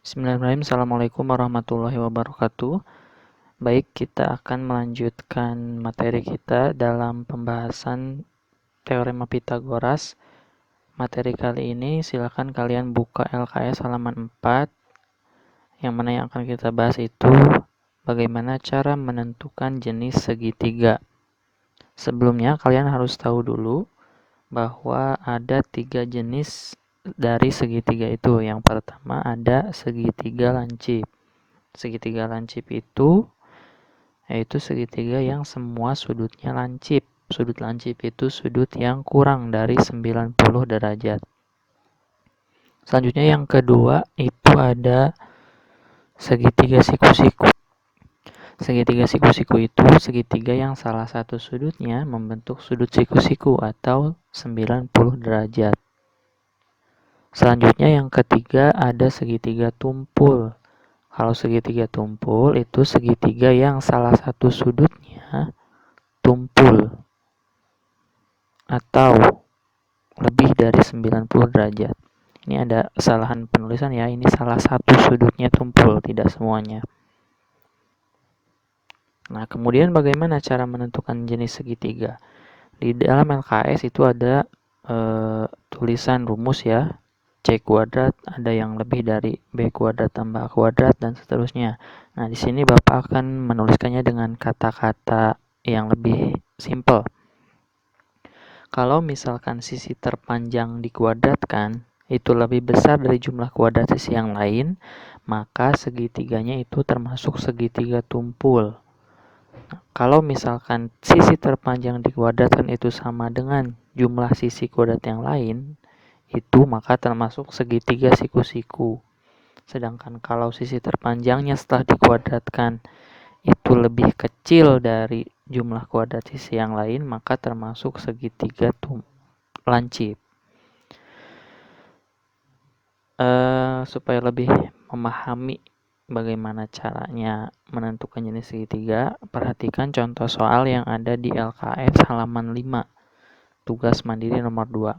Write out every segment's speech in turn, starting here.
Bismillahirrahmanirrahim. Assalamualaikum warahmatullahi wabarakatuh. Baik, kita akan melanjutkan materi kita dalam pembahasan teorema Pitagoras. Materi kali ini silakan kalian buka LKS halaman 4. Yang mana yang akan kita bahas itu bagaimana cara menentukan jenis segitiga. Sebelumnya kalian harus tahu dulu bahwa ada 3 jenis dari segitiga itu. Yang pertama ada segitiga lancip. Segitiga lancip itu yaitu segitiga yang semua sudutnya lancip. Sudut lancip itu sudut yang kurang dari 90 derajat. Selanjutnya yang kedua itu ada segitiga siku-siku. Segitiga siku-siku itu segitiga yang salah satu sudutnya membentuk sudut siku-siku atau 90 derajat. Selanjutnya yang ketiga ada segitiga tumpul. Kalau segitiga tumpul itu segitiga yang salah satu sudutnya tumpul atau lebih dari 90 derajat. Ini ada kesalahan penulisan ya, ini salah satu sudutnya tumpul, tidak semuanya. Nah, kemudian bagaimana cara menentukan jenis segitiga? Di dalam LKS itu ada tulisan rumus ya, C kuadrat, ada yang lebih dari B kuadrat tambah A kuadrat, dan seterusnya. Nah, di sini Bapak akan menuliskannya dengan kata-kata yang lebih simpel. Kalau misalkan sisi terpanjang dikuadratkan, itu lebih besar dari jumlah kuadrat sisi yang lain, maka segitiganya itu termasuk segitiga tumpul. Kalau misalkan sisi terpanjang dikuadratkan itu sama dengan jumlah sisi kuadrat yang lain, itu maka termasuk segitiga siku-siku. Sedangkan kalau sisi terpanjangnya setelah dikuadratkan itu lebih kecil dari jumlah kuadrat sisi yang lain, maka termasuk segitiga lancip. Supaya lebih memahami bagaimana caranya menentukan jenis segitiga, perhatikan contoh soal yang ada di LKS halaman 5, tugas mandiri nomor 2.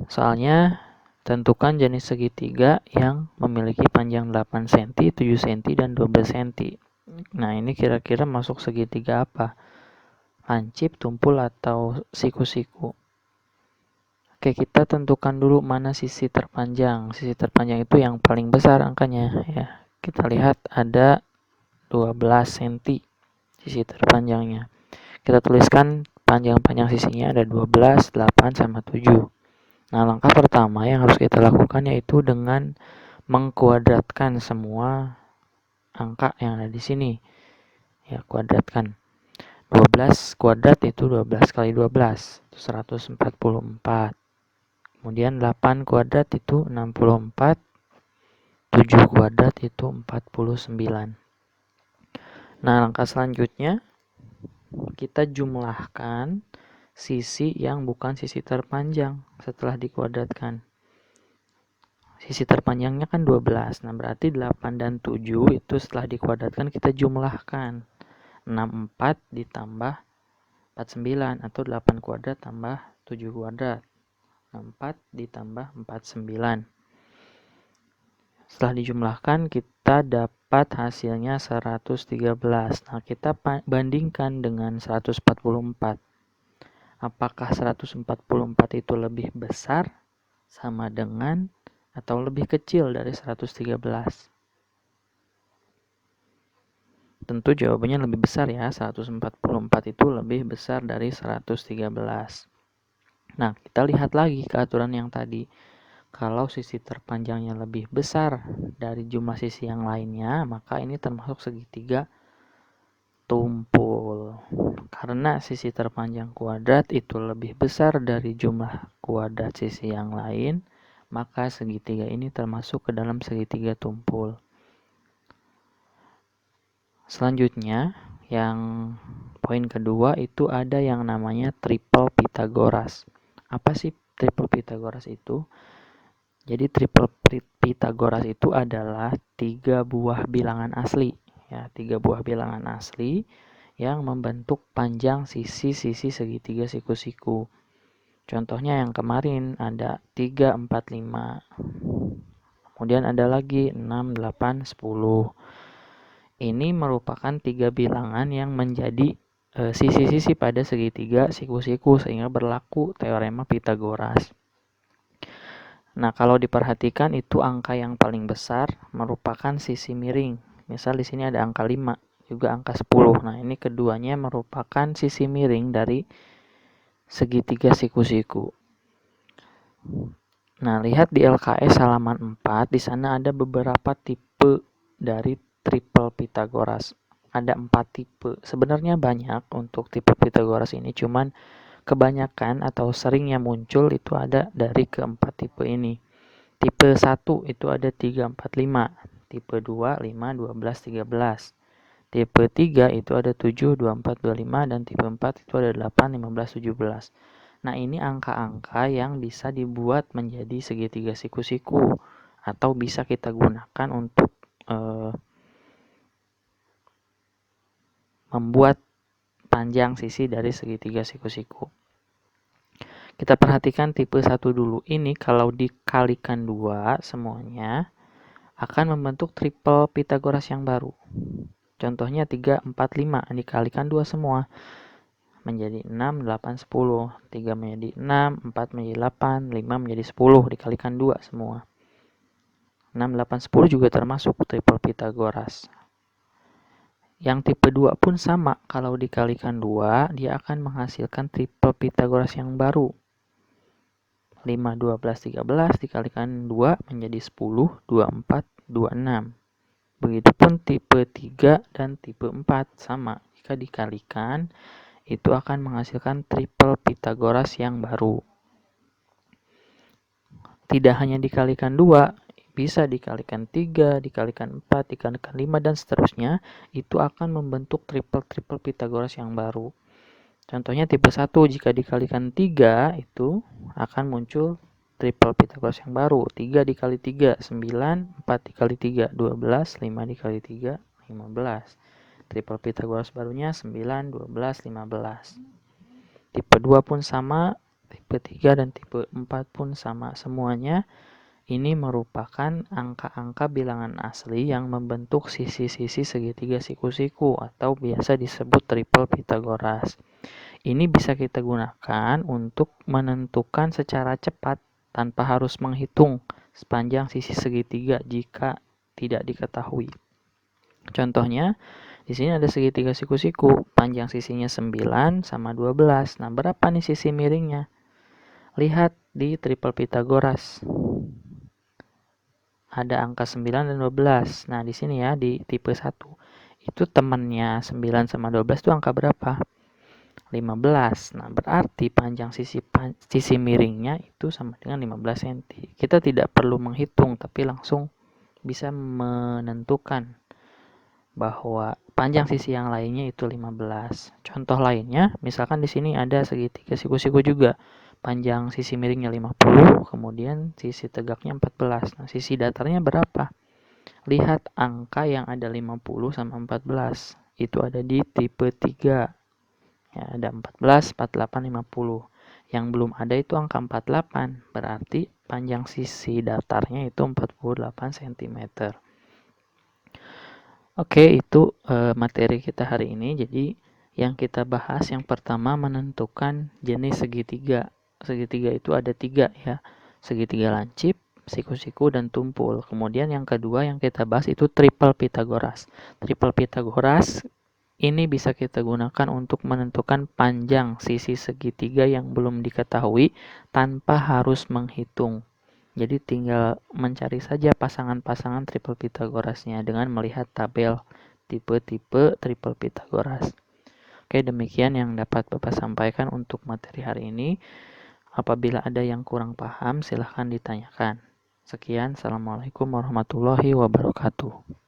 Soalnya, tentukan jenis segitiga yang memiliki panjang 8 cm, 7 cm, dan 12 cm. Nah, ini kira-kira masuk segitiga apa? Lancip, tumpul, atau siku-siku? Oke, kita tentukan dulu mana sisi terpanjang. Sisi terpanjang itu yang paling besar angkanya ya. Kita lihat ada 12 cm sisi terpanjangnya. Kita tuliskan panjang-panjang sisinya ada 12, 8, sama 7. Nah, langkah pertama yang harus kita lakukan yaitu dengan mengkuadratkan semua angka yang ada di sini. Ya, kuadratkan. 12 kuadrat itu 12 kali 12, itu 144. Kemudian 8 kuadrat itu 64, 7 kuadrat itu 49. Nah, langkah selanjutnya kita jumlahkan sisi yang bukan sisi terpanjang setelah dikuadratkan. Sisi terpanjangnya kan 12, nah berarti 8 dan 7 itu setelah dikuadratkan kita jumlahkan. 64 ditambah 49 atau 8 kuadrat tambah 7 kuadrat. 4 ditambah 49. Setelah dijumlahkan kita dapat hasilnya 113. Nah, kita bandingkan dengan 144. Apakah 144 itu lebih besar sama dengan atau lebih kecil dari 113? Tentu jawabannya lebih besar ya, 144 itu lebih besar dari 113. Nah, kita lihat lagi ke aturan yang tadi. Kalau sisi terpanjangnya lebih besar dari jumlah sisi yang lainnya, maka ini termasuk segitiga tumpul. Karena sisi terpanjang kuadrat itu lebih besar dari jumlah kuadrat sisi yang lain, maka segitiga ini termasuk ke dalam segitiga tumpul. Selanjutnya, yang poin kedua itu ada yang namanya triple Pitagoras. Apa sih triple Pitagoras itu? Jadi triple Pitagoras itu adalah 3 buah bilangan asli, ya, 3 buah bilangan asli yang membentuk panjang sisi-sisi segitiga siku-siku. Contohnya yang kemarin ada 3, 4, 5. Kemudian ada lagi 6, 8, 10. Ini merupakan 3 bilangan yang menjadi sisi-sisi pada segitiga siku-siku sehingga berlaku teorema Pythagoras. Nah, kalau diperhatikan itu angka yang paling besar merupakan sisi miring. Misal di sini ada angka 5, juga angka 10. Nah, ini keduanya merupakan sisi miring dari segitiga siku-siku. Nah, lihat di LKS halaman 4, di sana ada beberapa tipe dari triple Pythagoras. Ada 4 tipe. Sebenarnya banyak untuk tipe Pythagoras ini, cuman kebanyakan atau seringnya muncul itu ada dari keempat tipe ini. Tipe 1 itu ada 3, 4, 5. Tipe 2, 5, 12, 13. Tipe 3 itu ada 7, 24, 25. Dan tipe 4 itu ada 8, 15, 17. Nah, ini angka-angka yang bisa dibuat menjadi segitiga siku-siku atau bisa kita gunakan untuk membuat panjang sisi dari segitiga siku-siku. Kita perhatikan tipe 1 dulu. Ini kalau dikalikan 2 semuanya akan membentuk triple Pythagoras yang baru. Contohnya 3, 4, 5 dikalikan 2 semua menjadi 6, 8, 10. 3 menjadi 6, 4 menjadi 8, 5 menjadi 10 dikalikan 2 semua. 6, 8, 10 juga termasuk triple Pythagoras. Yang tipe 2 pun sama, kalau dikalikan 2 dia akan menghasilkan triple Pythagoras yang baru. 5, 12, 13 dikalikan 2 menjadi 10, 24, 26. Begitupun tipe 3 dan tipe 4 sama, jika dikalikan itu akan menghasilkan triple Pythagoras yang baru. Tidak hanya dikalikan 2, bisa dikalikan 3, dikalikan 4, dikalikan 5, dan seterusnya. Itu akan membentuk triple Pythagoras yang baru. Contohnya tipe 1, jika dikalikan 3, itu akan muncul triple Pythagoras yang baru. 3 dikali 3, 9, 4 dikali 3, 12, 5 dikali 3, 15. Triple Pythagoras barunya 9, 12, 15. Tipe 2 pun sama, tipe 3 dan tipe 4 pun sama. Semuanya ini merupakan angka-angka bilangan asli yang membentuk sisi-sisi segitiga siku-siku atau biasa disebut triple Pythagoras. Ini bisa kita gunakan untuk menentukan secara cepat tanpa harus menghitung sepanjang sisi segitiga jika tidak diketahui. Contohnya, di sini ada segitiga siku-siku, panjang sisinya 9 sama 12. Nah, berapa nih sisi miringnya? Lihat di triple Pythagoras. Ada angka 9 dan 12. Nah, di sini ya di tipe 1. Itu temannya 9 sama 12 itu angka berapa? 15. Nah, berarti panjang sisi miringnya itu sama dengan 15 cm. Kita tidak perlu menghitung, tapi langsung bisa menentukan bahwa panjang sisi yang lainnya itu 15. Contoh lainnya, misalkan di sini ada segitiga siku-siku juga. Panjang sisi miringnya 50, kemudian sisi tegaknya 14. Nah, sisi datarnya berapa? Lihat angka yang ada 50 sama 14. Itu ada di tipe 3. Ya, ada 14, 48, 50. Yang belum ada itu angka 48. Berarti panjang sisi datarnya itu 48 cm. Oke, itu materi kita hari ini. Jadi yang kita bahas yang pertama menentukan jenis segitiga. Segitiga itu ada 3 ya. Segitiga lancip, siku-siku, dan tumpul. Kemudian yang kedua yang kita bahas itu triple Pythagoras. Triple Pythagoras ini bisa kita gunakan untuk menentukan panjang sisi segitiga yang belum diketahui tanpa harus menghitung. Jadi tinggal mencari saja pasangan-pasangan triple Pythagorasnya dengan melihat tabel tipe-tipe triple Pythagoras. Oke, demikian yang dapat Bapak sampaikan untuk materi hari ini. Apabila ada yang kurang paham, silahkan ditanyakan. Sekian, Assalamualaikum warahmatullahi wabarakatuh.